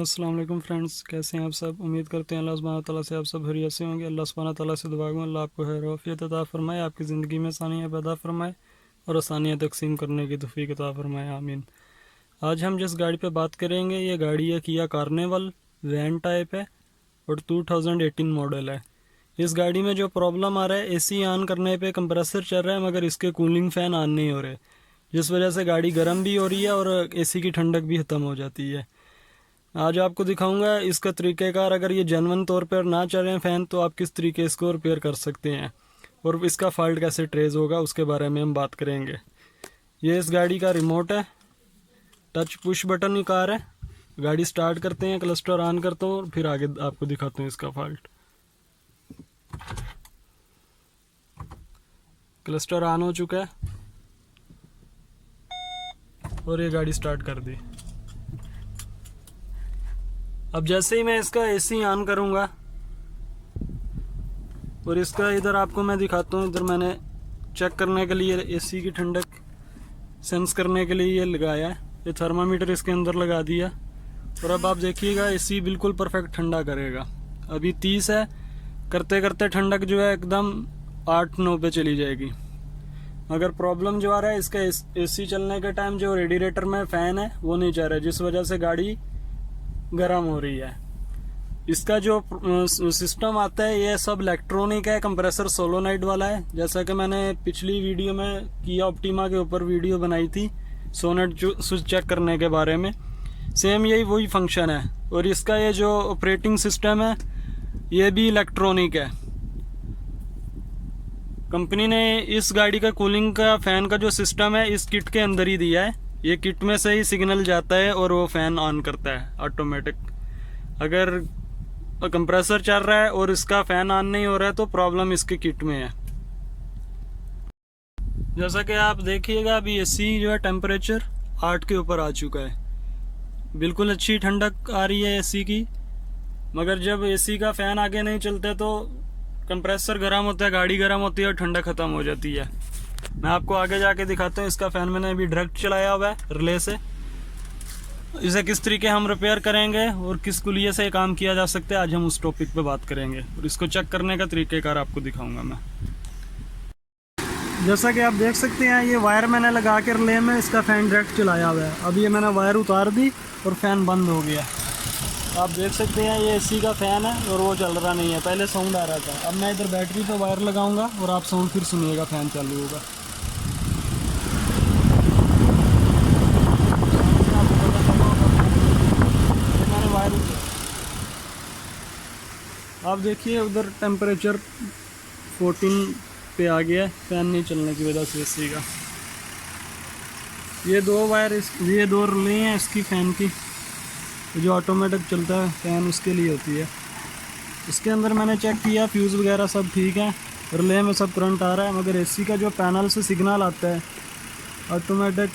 अस्सलाम वालेकुम फ्रेंड्स, कैसे हैं आप सब। उम्मीद करते हैं अल्लाह सुब्हानहू तआला से आप सब खैरियत से होंगे। अल्लाह सुब्हानहू तआला से दुआ करूँ अल्लाह आपको खैर आफियत अता फरमाए, आपकी ज़िंदगी में आसानियाँ पैदा फरमाए और आसानियाँ तकसीम करने की तौफीक अता फरमाए, आमीन। आज हम जिस गाड़ी पे बात करेंगे ये गाड़ी है किया कार्निवल, वैन टाइप है और 2018 मॉडल है। इस गाड़ी में जो प्रॉब्लम आ रहा है, एसी ऑन करने पे कंप्रेसर चल रहा है मगर इसके कूलिंग फ़ैन ऑन नहीं हो रहे, जिस वजह से गाड़ी गर्म भी हो रही है और एसी की ठंडक भी ख़त्म हो जाती है। आज आपको दिखाऊंगा इसका तरीक़ेकार। अगर ये जेन्युइन तौर पर ना चलें फ़ैन तो आप किस तरीके इसको रिपेयर कर सकते हैं और इसका फ़ॉल्ट कैसे ट्रेस होगा उसके बारे में हम बात करेंगे। ये इस गाड़ी का रिमोट है, टच पुश बटन की कार है। गाड़ी स्टार्ट करते हैं, क्लस्टर ऑन करता हूँ और फिर आगे आपको दिखाता हूँ इसका फ़ॉल्ट। क्लस्टर ऑन हो चुका है और ये गाड़ी स्टार्ट कर दी। अब जैसे ही मैं इसका एसी ऑन करूँगा और इसका इधर आपको मैं दिखाता हूँ, इधर मैंने चेक करने के लिए एसी की ठंडक सेंस करने के लिए ये लगाया है, ये थर्मामीटर इसके अंदर लगा दिया और अब आप देखिएगा एसी बिल्कुल परफेक्ट ठंडा करेगा। अभी 30 है, करते करते ठंडक जो है एकदम 8-9 पे चली जाएगी। मगर प्रॉब्लम जो आ रहा है इसका एसी चलने के टाइम जो रेडिएटर में फ़ैन है वो नहीं चल रहा है, जिस वजह से गाड़ी गर्म हो रही है। इसका जो सिस्टम आता है ये सब इलेक्ट्रॉनिक है, कंप्रेसर सोलोनाइट वाला है। जैसा कि मैंने पिछली वीडियो में किया ऑप्टिमा के ऊपर वीडियो बनाई थी सोनेट स्विच चेक करने के बारे में, सेम यही वही फंक्शन है। और इसका ये जो ऑपरेटिंग सिस्टम है ये भी इलेक्ट्रॉनिक है। कंपनी ने इस गाड़ी का कूलिंग का फ़ैन का जो सिस्टम है इस किट के अंदर ही दिया है। ये किट में से ही सिग्नल जाता है और वो फ़ैन ऑन करता है ऑटोमेटिक। अगर कंप्रेसर चल रहा है और इसका फ़ैन ऑन नहीं हो रहा है तो प्रॉब्लम इसके किट में है। जैसा कि आप देखिएगा अभी एसी जो है टेम्परेचर 8 के ऊपर आ चुका है, बिल्कुल अच्छी ठंडक आ रही है एसी की। मगर जब एसी का फ़ैन आगे नहीं चलता तो कंप्रेसर गर्म होता है, गाड़ी गर्म होती है और ठंडक ख़त्म हो जाती है। मैं आपको आगे जाके दिखाता हूँ। इसका फ़ैन मैंने अभी डायरेक्ट चलाया हुआ है रिले से। इसे किस तरीके हम रिपेयर करेंगे और किस कुलिये से काम किया जा सकता है आज हम उस टॉपिक पे बात करेंगे और इसको चेक करने का तरीक़ेकार आपको दिखाऊंगा मैं। जैसा कि आप देख सकते हैं ये वायर मैंने लगा के रिले में इसका फ़ैन डायरेक्ट चलाया हुआ है। अब ये मैंने वायर उतार दी और फ़ैन बंद हो गया। आप देख सकते हैं ये एसी का फ़ैन है और वो चल रहा नहीं है, पहले साउंड आ रहा था। अब मैं इधर बैटरी पे वायर लगाऊंगा और आप साउंड फिर सुनिएगा, फ़ैन चालू होगा। मैंने वायर आप देखिए उधर टेम्परेचर 14 पे आ गया है, फ़ैन नहीं चलने की वजह से एसी का। ये दो वायर ये दो रिले हैं इसकी फ़ैन की, जो ऑटोमेटिक चलता है फ़ैन उसके लिए होती है। इसके अंदर मैंने चेक किया फ्यूज़ वगैरह सब ठीक है, रिले में सब करंट आ रहा है, मगर एसी का जो पैनल से सिग्नल आता है ऑटोमेटिक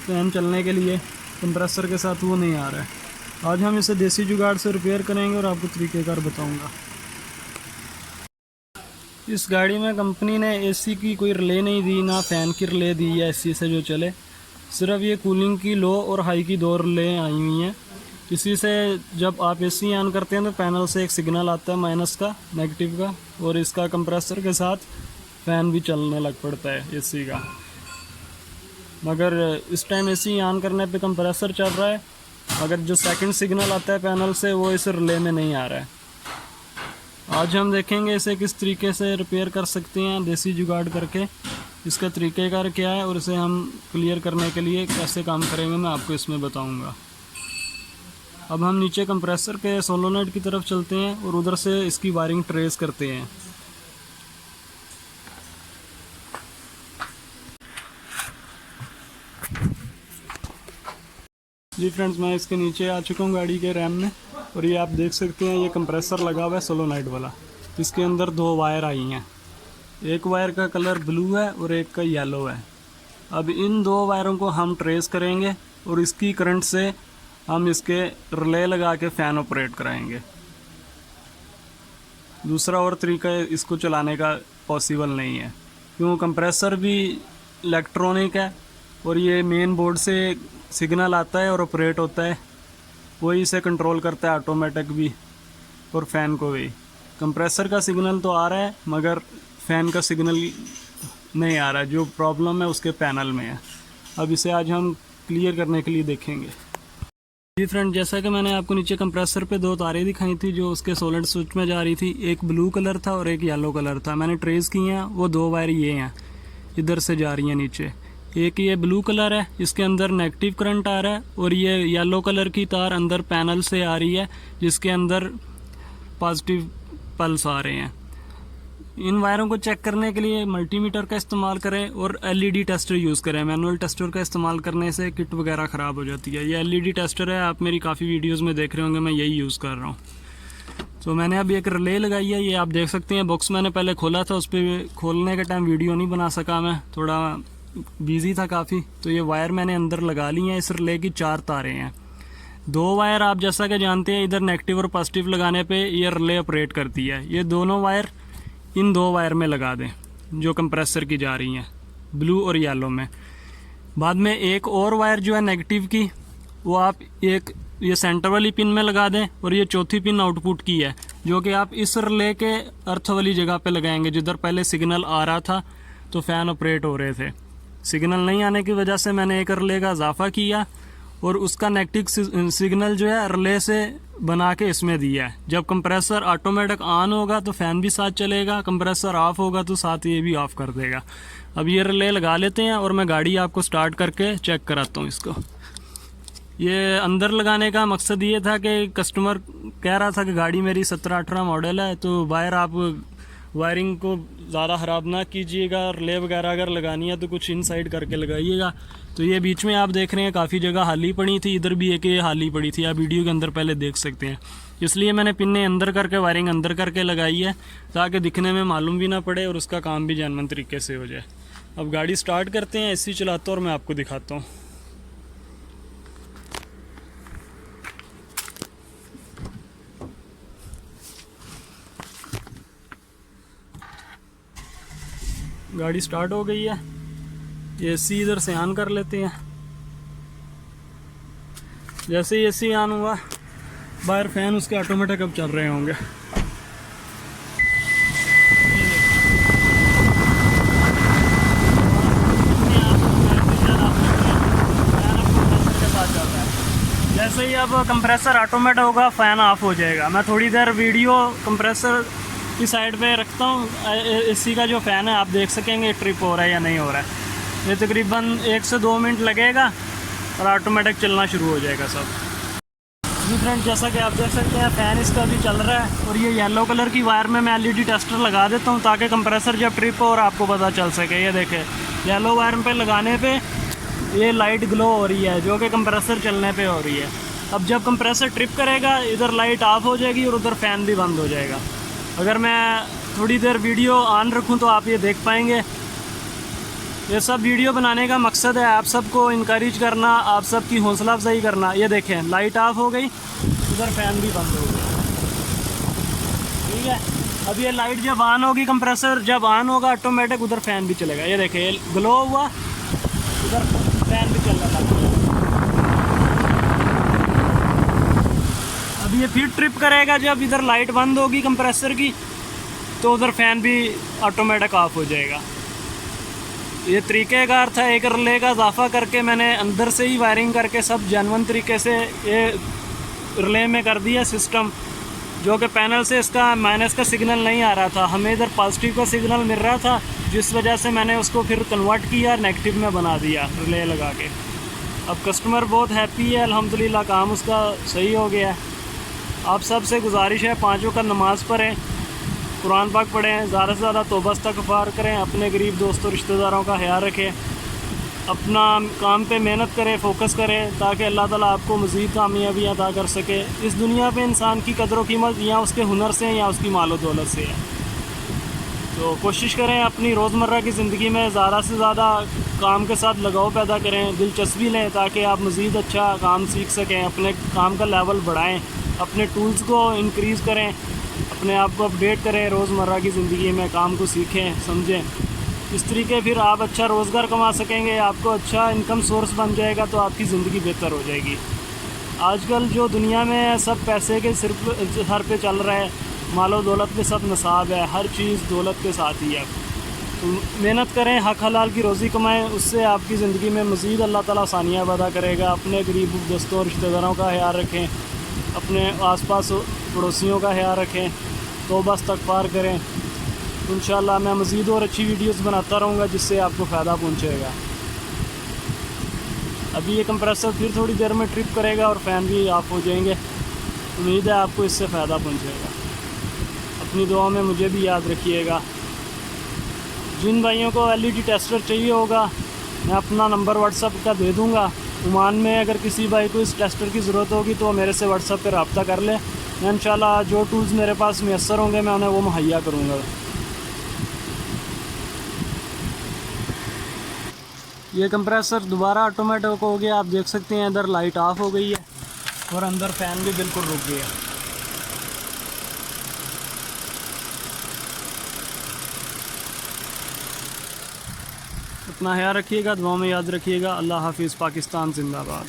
फ़ैन चलने के लिए कंप्रेसर के साथ वो नहीं आ रहा है। आज हम इसे देसी जुगाड़ से रिपेयर करेंगे और आपको तरीक़ेकार बताऊंगा। इस गाड़ी में कंपनी ने एसी की कोई रिले नहीं दी, ना फ़ैन की रिले दी है एसी से जो चले। सिर्फ ये कूलिंग की लो और हाई की दो रिले आई हुई हैं। इसी से जब आप एसी ऑन करते हैं तो पैनल से एक सिग्नल आता है माइनस का, नेगेटिव का, और इसका कंप्रेसर के साथ फ़ैन भी चलने लग पड़ता है एसी का। मगर इस टाइम एसी ऑन करने पे कंप्रेसर चल रहा है, मगर जो सेकंड सिग्नल आता है पैनल से वो इस रिले में नहीं आ रहा है। आज हम देखेंगे इसे किस तरीके से रिपेयर कर सकते हैं देसी जुगाड़ करके, इसका तरीक़ेकार क्या है और इसे हम क्लियर करने के लिए कैसे काम करेंगे मैं आपको इसमें बताऊंगा। अब हम नीचे कंप्रेसर के सोलोनाइट की तरफ चलते हैं और उधर से इसकी वायरिंग ट्रेस करते हैं। जी फ्रेंड्स, मैं इसके नीचे आ चुका हूँ गाड़ी के रैम में और ये आप देख सकते हैं ये कंप्रेसर लगा हुआ है सोलोनाइट वाला। इसके अंदर दो वायर आई हैं, एक वायर का कलर ब्लू है और एक का येलो है। अब इन दो वायरों को हम ट्रेस करेंगे और इसकी करंट से हम इसके रिले लगा के फ़ैन ऑपरेट कराएंगे। दूसरा और तरीका इसको चलाने का पॉसिबल नहीं है, क्यों कंप्रेसर भी इलेक्ट्रॉनिक है और ये मेन बोर्ड से सिग्नल आता है और ऑपरेट होता है। वही इसे कंट्रोल करता है, ऑटोमेटिक भी और फ़ैन को भी। कंप्रेसर का सिग्नल तो आ रहा है मगर फ़ैन का सिग्नल नहीं आ रहा है, जो प्रॉब्लम है उसके पैनल में है। अब इसे आज हम क्लियर करने के लिए देखेंगे। जी फ्रेंड, जैसा कि मैंने आपको नीचे कंप्रेसर पे 2 तारें दिखाई थी जो उसके सॉलिड स्विच में जा रही थी, एक ब्लू कलर था और एक येलो कलर था। मैंने ट्रेस की हैं, वो 2 वायर ये हैं, इधर से जा रही हैं नीचे। एक ये ब्लू कलर है, इसके अंदर नेगेटिव करंट आ रहा है, और ये येलो कलर की तार अंदर पैनल से आ रही है जिसके अंदर पॉजिटिव पल्स आ रहे हैं। इन वायरों को चेक करने के लिए मल्टीमीटर का इस्तेमाल करें और एलईडी टेस्टर यूज़ करें। मैनुअल टेस्टर का इस्तेमाल करने से किट वगैरह ख़राब हो जाती है। ये एलईडी टेस्टर है, आप मेरी काफ़ी वीडियोस में देख रहे होंगे, मैं यही यूज़ कर रहा हूँ। तो मैंने अभी एक रिले लगाई है, ये आप देख सकते हैं। बॉक्स मैंने पहले खोला था, उस पर खोलने के टाइम वीडियो नहीं बना सका, मैं थोड़ा बिजी था काफ़ी। तो ये वायर मैंने अंदर लगा ली हैं। इस रिले की 4 तारें हैं। 2 वायर आप जैसा कि जानते हैं, इधर नेगेटिव और पॉजिटिव लगाने पे ये रिले ऑपरेट करती है। ये दोनों वायर इन 2 वायर में लगा दें जो कंप्रेसर की जा रही हैं, ब्लू और येलो में। बाद में एक और वायर जो है नेगेटिव की, वो आप एक ये सेंटर वाली पिन में लगा दें, और ये चौथी पिन आउटपुट की है जो कि आप इस रिले के अर्थ वाली जगह पे लगाएंगे जिधर पहले सिग्नल आ रहा था तो फ़ैन ऑपरेट हो रहे थे। सिग्नल नहीं आने की वजह से मैंने एक रिले का इजाफा किया और उसका नेगेटिव सिग्नल जो है रिले से बना के इसमें दिया है। जब कंप्रेसर ऑटोमेटिक ऑन होगा तो फ़ैन भी साथ चलेगा, कंप्रेसर ऑफ होगा तो साथ ये भी ऑफ कर देगा। अब ये रिले लगा लेते हैं और मैं गाड़ी आपको स्टार्ट करके चेक कराता हूँ इसको। ये अंदर लगाने का मकसद ये था कि कस्टमर कह रहा था कि गाड़ी मेरी 17-18 मॉडल है, तो वायर आप वायरिंग को ज़्यादा ख़राब ना कीजिएगा, रिले वगैरह अगर लगानी है तो कुछ इनसाइड करके लगाइएगा। तो ये बीच में आप देख रहे हैं काफ़ी जगह खाली पड़ी थी, इधर भी एक ये खाली पड़ी थी, आप वीडियो के अंदर पहले देख सकते हैं। इसलिए मैंने पिन्ने अंदर करके वायरिंग अंदर करके लगाई है ताकि दिखने में मालूम भी ना पड़े और उसका काम भी जेन्युइन तरीके से हो जाए। अब गाड़ी स्टार्ट करते हैं, एसी चलाता हूँ और मैं आपको दिखाता हूँ। गाड़ी स्टार्ट हो गई है, एसी इधर से ऑन कर लेते हैं। जैसे ही एसी ऑन हुआ, बाहर फैन उसके ऑटोमेटिक अब चल रहे होंगे। जैसे ही अब कंप्रेसर ऑटोमेटिक होगा फ़ैन ऑफ हो जाएगा। मैं थोड़ी देर वीडियो कंप्रेसर की साइड पे रखता हूँ, एसी का जो फ़ैन है आप देख सकेंगे ट्रिप हो रहा है या नहीं हो रहा है। ये तकरीबन 1 से 2 मिनट लगेगा और ऑटोमेटिक चलना शुरू हो जाएगा सब। जी फ्रेंड, जैसा कि आप देख सकते हैं फ़ैन इसका भी चल रहा है, और ये येलो कलर की वायर में मैं एलईडी टेस्टर लगा देता हूँ ताकि कंप्रेसर जब ट्रिप हो और आपको पता चल सके। ये देखें, येलो वायर पे लगाने पे ये लाइट ग्लो हो रही है जो कि कंप्रेसर चलने पे हो रही है। अब जब कंप्रेसर ट्रिप करेगा इधर लाइट ऑफ हो जाएगी और उधर फ़ैन भी बंद हो जाएगा। अगर मैं थोड़ी देर वीडियो ऑन रखूं तो आप ये देख पाएंगे। ये सब वीडियो बनाने का मकसद है आप सबको इनकरेज करना, आप सबकी हौसला अफजाई करना। ये देखें, लाइट ऑफ हो गई, उधर फ़ैन भी बंद हो गया। ठीक है, अब ये लाइट जब ऑन होगी, कंप्रेसर जब ऑन होगा ऑटोमेटिक उधर फ़ैन भी चलेगा। ये देखें, ग्लो हुआ, उधर फ़ैन भी चल रहा था। अब ये फिर ट्रिप करेगा, जब इधर लाइट बंद होगी कंप्रेसर की तो उधर फ़ैन भी ऑटोमेटिक ऑफ हो जाएगा। ये तरीक़ेकार था, एक रिले का इजाफा करके मैंने अंदर से ही वायरिंग करके सब जेन्युइन तरीके से ये रिले में कर दिया सिस्टम, जो कि पैनल से इसका माइनस का सिग्नल नहीं आ रहा था, हमें इधर पॉजिटिव का सिग्नल मिल रहा था, जिस वजह से मैंने उसको फिर कन्वर्ट किया, नेगेटिव में बना दिया रिले लगा के। अब कस्टमर बहुत हैप्पी है, अल्हम्दुलिल्लाह काम उसका सही हो गया। आप सब से गुजारिश है 5 वक्त नमाज़ पढ़ें, कुरान पाक पढ़ें, ज़्यादा से ज़्यादा तौबा इस्तग़फ़ार करें, अपने गरीब दोस्तों रिश्तेदारों का ख्याल रखें, अपना काम पे मेहनत करें, फोकस करें ताकि अल्लाह ताला आपको मज़ीद कामयाबी अता कर सके। इस दुनिया पे इंसान की कदर व कीमत या उसके हुनर से या उसकी मालो दौलत से है। तो कोशिश करें अपनी रोज़मर्रा की ज़िंदगी में ज़्यादा से ज़्यादा काम के साथ लगाव पैदा करें, दिलचस्पी लें ताकि आप मज़ीद अच्छा काम सीख सकें, अपने काम का लेवल बढ़ाएँ, अपने टूल्स को इंक्रीज़ करें, अपने आप को अपडेट करें, रोज़मर्रा की ज़िंदगी में काम को सीखें, समझें। इस तरीके फिर आप अच्छा रोज़गार कमा सकेंगे, आपको अच्छा इनकम सोर्स बन जाएगा तो आपकी ज़िंदगी बेहतर हो जाएगी। आजकल जो दुनिया में सब पैसे के सिर्फ सर पे चल रहा है, मालो दौलत पे सब नसाब है, हर चीज़ दौलत के साथ ही है। तो मेहनत करें, हक हलाल की रोज़ी कमाएं, उससे आपकी ज़िंदगी में मज़ीद अल्लाह ताला आसानियाँ पैदा करेगा। अपने गरीब दोस्तों और रिश्तेदारों का ख्याल रखें, अपने आसपास पड़ोसियों का ख्याल रखें, तौबा इस्तग़फ़ार करें। इंशाअल्लाह मैं मज़ीद और अच्छी वीडियोस बनाता रहूँगा जिससे आपको फ़ायदा पहुँचेगा। अभी ये कंप्रेसर फिर थोड़ी देर में ट्रिप करेगा और फ़ैन भी ऑफ हो जाएंगे। उम्मीद है आपको इससे फ़ायदा पहुँचेगा। अपनी दुआ में मुझे भी याद रखिएगा। जिन भाइयों को LED टेस्टर चाहिए होगा, मैं अपना नंबर व्हाट्सअप का दे दूँगा। ओमान में अगर किसी भाई को इस टेस्टर की ज़रूरत होगी तो मेरे से व्हाट्सअप पर रब्ता कर ले। मैं इंशाल्लाह जो टूल्स मेरे पास मैसर होंगे मैं उन्हें वो मुहैया करूँगा। ये कंप्रेसर दोबारा ऑटोमेटिक हो गया। आप देख सकते हैं इधर लाइट ऑफ हो गई है और अंदर फ़ैन भी बिल्कुल रुक गया। अपना ख्याल रखिएगा, दुआ में याद रखिएगा। अल्लाह हाफिज़। पाकिस्तान जिंदाबाद।